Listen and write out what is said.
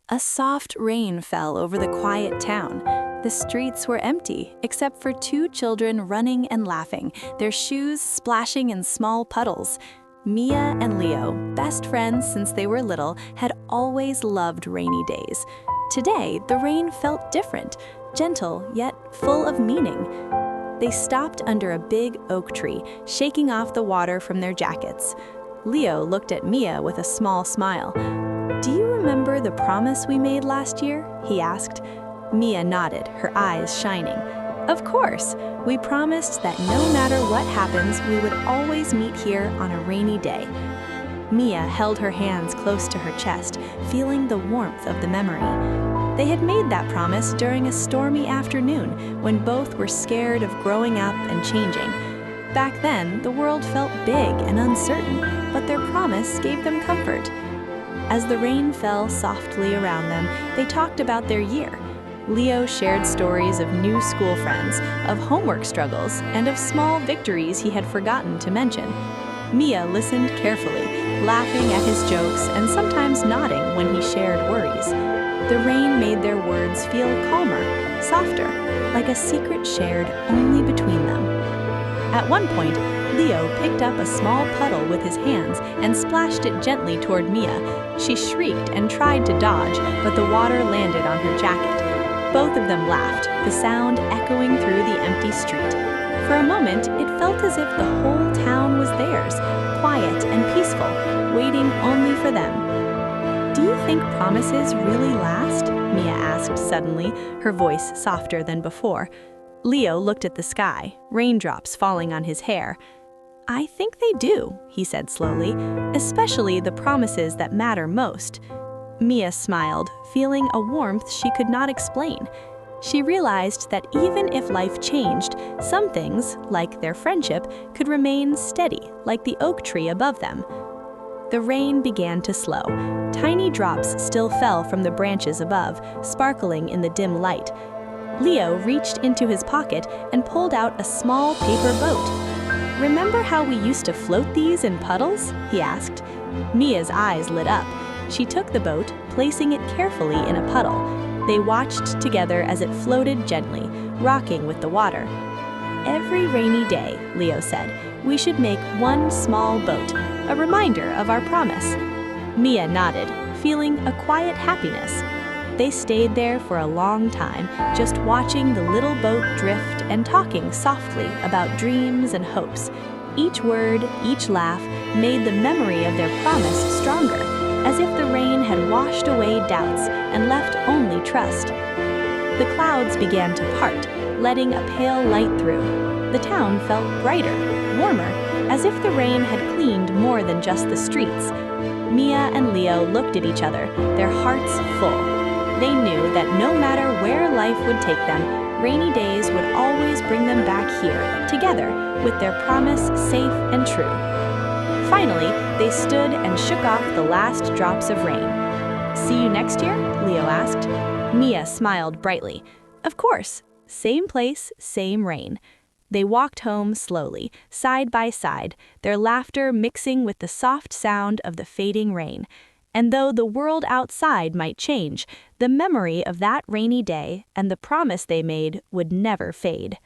A soft rain fell over the quiet town. The streets were empty, except for two children running and laughing, their shoes splashing in small puddles. Mia and Leo, best friends since they were little, had always loved rainy days. Today, the rain felt different, gentle yet full of meaning. They stopped under a big oak tree, shaking off the water from their jackets. Leo looked at Mia with a small smile. "Do you remember the promise we made last year?" he asked. Mia nodded, her eyes shining. "Of course, we promised that no matter what happens, we would always meet here on a rainy day." Mia held her hands close to her chest, feeling the warmth of the memory. They had made that promise during a stormy afternoon when both were scared of growing up and changing. Back then, the world felt big and uncertain, but their promise gave them comfort. As the rain fell softly around them, they talked about their year. Leo shared stories of new school friends, of homework struggles, and of small victories he had forgotten to mention. Mia listened carefully, laughing at his jokes and sometimes nodding when he shared worries. The rain made their words feel calmer, softer, like a secret shared only between them. At one point, Leo picked up a small puddle with his hands and splashed it gently toward Mia. She shrieked and tried to dodge, but the water landed on her jacket. Both of them laughed, the sound echoing through the empty street. For a moment, it felt as if the whole town was theirs, quiet and peaceful, waiting only for them. "Do you think promises really last?" Mia asked suddenly, her voice softer than before. Leo looked at the sky, raindrops falling on his hair. "I think they do," he said slowly, "especially the promises that matter most." Mia smiled, feeling a warmth she could not explain. She realized that even if life changed, some things, like their friendship, could remain steady, like the oak tree above them. The rain began to slow. Tiny drops still fell from the branches above, sparkling in the dim light. Leo reached into his pocket and pulled out a small paper boat. "Remember how we used to float these in puddles?" he asked. Mia's eyes lit up. She took the boat, placing it carefully in a puddle. They watched together as it floated gently, rocking with the water. "Every rainy day," Leo said, "we should make one small boat, a reminder of our promise." Mia nodded, feeling a quiet happiness. They stayed there for a long time, just watching the little boat drift and talking softly about dreams and hopes. Each word, each laugh, made the memory of their promise stronger, as if the rain had washed away doubts and left only trust. The clouds began to part, letting a pale light through. The town felt brighter, warmer, as if the rain had cleaned more than just the streets. Mia and Leo looked at each other, their hearts full. They knew that no matter where life would take them, rainy days would always bring them back here, together, with their promise safe and true. Finally, they stood and shook off the last drops of rain. "See you next year?" Leo asked. Mia smiled brightly. "Of course. Same place, same rain." They walked home slowly, side by side, their laughter mixing with the soft sound of the fading rain. And though the world outside might change, the memory of that rainy day and the promise they made would never fade.